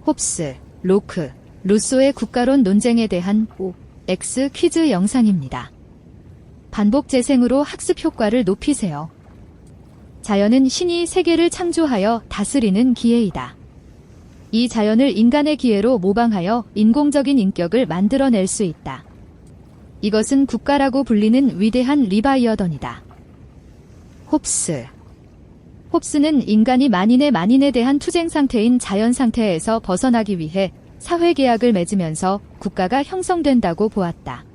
홉스, 로크, 루소의 국가론 논쟁에 대한 OX 퀴즈 영상입니다. 반복 재생으로 학습 효과를 높이세요. 자연은 신이 세계를 창조하여 다스리는 기회이다. 이 자연을 인간의 기회로 모방하여 인공적인 인격을 만들어낼 수 있다. 이것은 국가라고 불리는 위대한 리바이어던이다. 홉스. 홉스는 인간이 만인에 대한 투쟁 상태인 자연 상태에서 벗어나기 위해 사회계약을 맺으면서 국가가 형성된다고 보았다.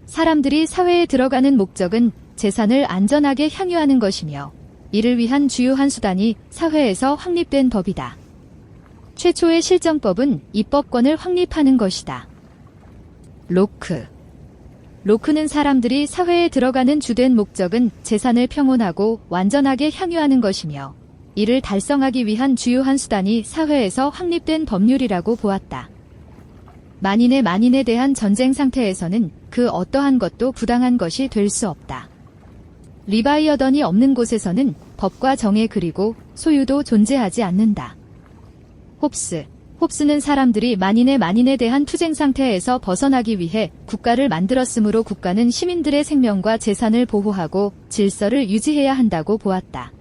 사람들이 사회에 들어가는 목적은 재산을 안전하게 향유하는 것이며 이를 위한 주요한 수단이 사회에서 확립된 법이다. 최초의 실정법은 입법권을 확립하는 것이다. 로크. 로크는 사람들이 사회에 들어가는 주된 목적은 재산을 평온하고 완전하게 향유하는 것이며 이를 달성하기 위한 주요한 수단이 사회에서 확립된 법률이라고 보았다. 만인에 대한 전쟁 상태에서는 그 어떠한 것도 부당한 것이 될 수 없다. 리바이어던이 없는 곳에서는 법과 정의 그리고 소유도 존재하지 않는다. 홉스는 사람들이 만인에 대한 투쟁 상태에서 벗어나기 위해 국가를 만들었으므로 국가는 시민들의 생명과 재산을 보호하고 질서를 유지해야 한다고 보았다.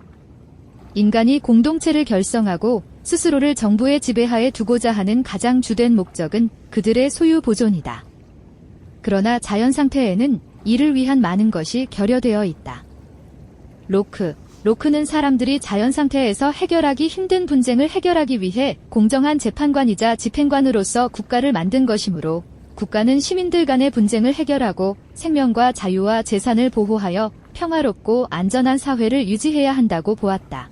인간이 공동체를 결성하고 스스로를 정부의 지배하에 두고자 하는 가장 주된 목적은 그들의 소유 보존이다. 그러나 자연 상태에는 이를 위한 많은 것이 결여되어 있다. 로크는 사람들이 자연 상태에서 해결하기 힘든 분쟁을 해결하기 위해 공정한 재판관이자 집행관으로서 국가를 만든 것이므로 국가는 시민들 간의 분쟁을 해결하고 생명과 자유와 재산을 보호하여 평화롭고 안전한 사회를 유지해야 한다고 보았다.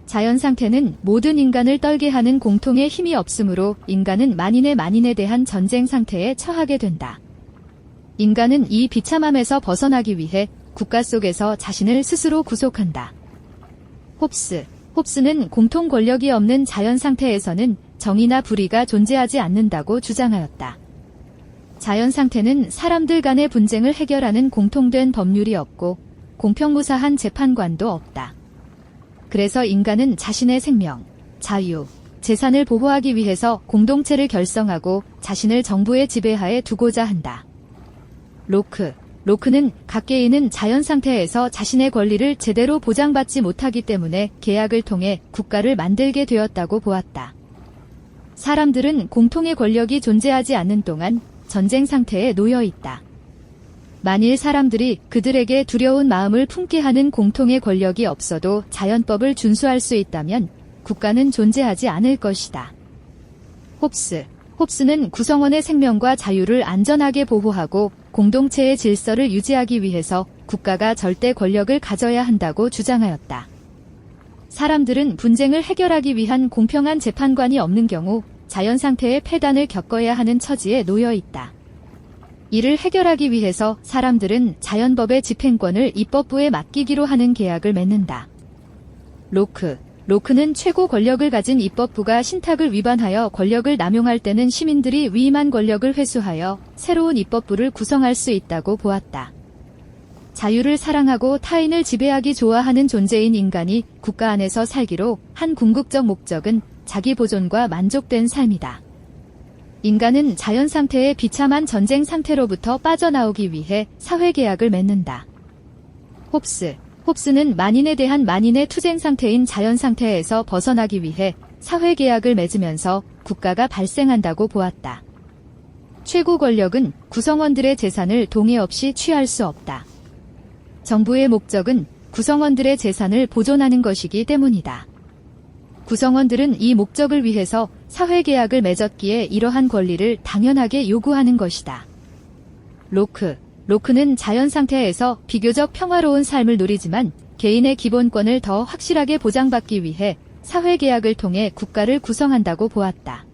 자연 상태는 모든 인간을 떨게 하는 공통의 힘이 없으므로 인간은 만인에 대한 전쟁 상태에 처하게 된다. 인간은 이 비참함에서 벗어나기 위해 국가 속에서 자신을 스스로 구속한다. 홉스는 공통 권력이 없는 자연 상태에서는 정의나 불의가 존재하지 않는다고 주장하였다. 자연 상태는 사람들 간의 분쟁을 해결하는 공통된 법률이 없고 공평무사한 재판관도 없다. 그래서 인간은 자신의 생명, 자유, 재산을 보호하기 위해서 공동체를 결성하고 자신을 정부의 지배하에 두고자 한다. 로크는 각 개인은 자연 상태에서 자신의 권리를 제대로 보장받지 못하기 때문에 계약을 통해 국가를 만들게 되었다고 보았다. 사람들은 공통의 권력이 존재하지 않는 동안 전쟁 상태에 놓여 있다. 만일 사람들이 그들에게 두려운 마음을 품게 하는 공통의 권력이 없어도 자연법을 준수할 수 있다면 국가는 존재하지 않을 것이다. 홉스는 구성원의 생명과 자유를 안전하게 보호하고 공동체의 질서를 유지하기 위해서 국가가 절대 권력을 가져야 한다고 주장하였다. 사람들은 분쟁을 해결하기 위한 공평한 재판관이 없는 경우 자연 상태의 폐단을 겪어야 하는 처지에 놓여 있다. 이를 해결하기 위해서 사람들은 자연법의 집행권을 입법부에 맡기기로 하는 계약을 맺는다. 로크는 최고 권력을 가진 입법부가 신탁을 위반하여 권력을 남용할 때는 시민들이 위임한 권력을 회수하여 새로운 입법부를 구성할 수 있다고 보았다. 자유를 사랑하고 타인을 지배하기 좋아하는 존재인 인간이 국가 안에서 살기로 한 궁극적 목적은 자기 보존과 만족된 삶이다. 인간은 자연 상태의 비참한 전쟁 상태로부터 빠져나오기 위해 사회계약을 맺는다. 홉스는 만인의 투쟁 상태인 자연 상태에서 벗어나기 위해 사회계약을 맺으면서 국가가 발생한다고 보았다. 최고 권력은 구성원들의 재산을 동의 없이 취할 수 없다. 정부의 목적은 구성원들의 재산을 보존하는 것이기 때문이다. 구성원들은 이 목적을 위해서 사회계약을 맺었기에 이러한 권리를 당연하게 요구하는 것이다. 로크는 자연 상태에서 비교적 평화로운 삶을 누리지만 개인의 기본권을 더 확실하게 보장받기 위해 사회계약을 통해 국가를 구성한다고 보았다.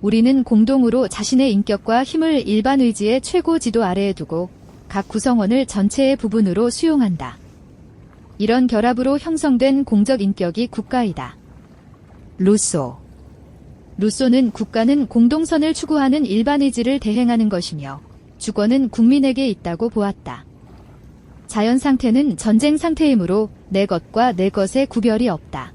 우리는 공동으로 자신의 인격과 힘을 일반 의지의 최고 지도 아래에 두고 각 구성원을 전체의 부분으로 수용한다. 이런 결합으로 형성된 공적 인격이 국가이다. 루소는 국가는 공동선을 추구하는 일반 의지를 대행하는 것이며 주권은 국민에게 있다고 보았다. 자연 상태는 전쟁 상태이므로 내 것과 내 것의 구별이 없다.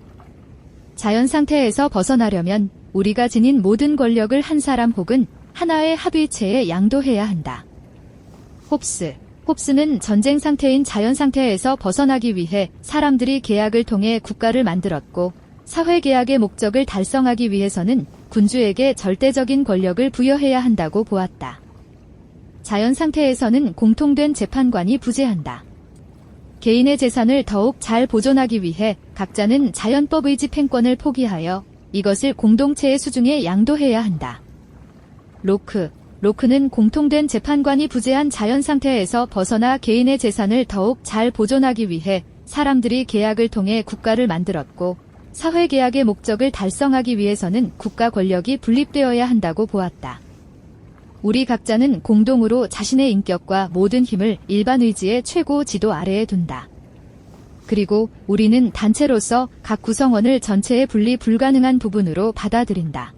자연 상태에서 벗어나려면 우리가 지닌 모든 권력을 한 사람 혹은 하나의 합의체에 양도해야 한다. 홉스는 전쟁 상태인 자연 상태에서 벗어나기 위해 사람들이 계약을 통해 국가를 만들었고, 사회 계약의 목적을 달성하기 위해서는 군주에게 절대적인 권력을 부여해야 한다고 보았다. 자연 상태에서는 공통된 재판관이 부재한다. 개인의 재산을 더욱 잘 보존하기 위해 각자는 자연법의 집행권을 포기하여 이것을 공동체의 수중에 양도해야 한다. 로크는 공통된 재판관이 부재한 자연 상태에서 벗어나 개인의 재산을 더욱 잘 보존하기 위해 사람들이 계약을 통해 국가를 만들었고, 사회 계약의 목적을 달성하기 위해서는 국가 권력이 분립되어야 한다고 보았다. 우리 각자는 공동으로 자신의 인격과 모든 힘을 일반 의지의 최고 지도 아래에 둔다. 그리고 우리는 단체로서 각 구성원을 전체의 분리 불가능한 부분으로 받아들인다.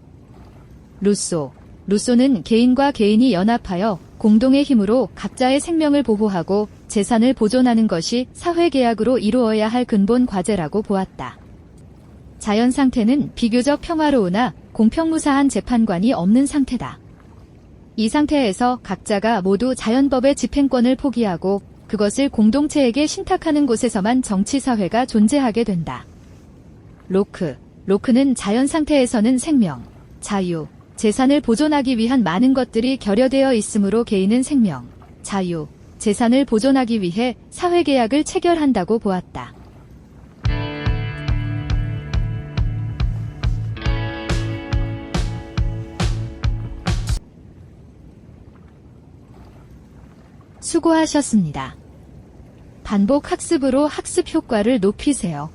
루소는 개인과 개인이 연합하여 공동의 힘으로 각자의 생명을 보호하고 재산을 보존하는 것이 사회계약으로 이루어야 할 근본 과제라고 보았다. 자연 상태는 비교적 평화로우나 공평무사한 재판관이 없는 상태다. 이 상태에서 각자가 모두 자연법의 집행권을 포기하고 그것을 공동체에게 신탁하는 곳에서만 정치사회가 존재하게 된다. 로크는 자연 상태에서는 생명, 자유, 재산을 보존하기 위한 많은 것들이 결여되어 있으므로 개인은 생명, 자유, 재산을 보존하기 위해 사회계약을 체결한다고 보았다. 수고하셨습니다. 반복 학습으로 학습 효과를 높이세요.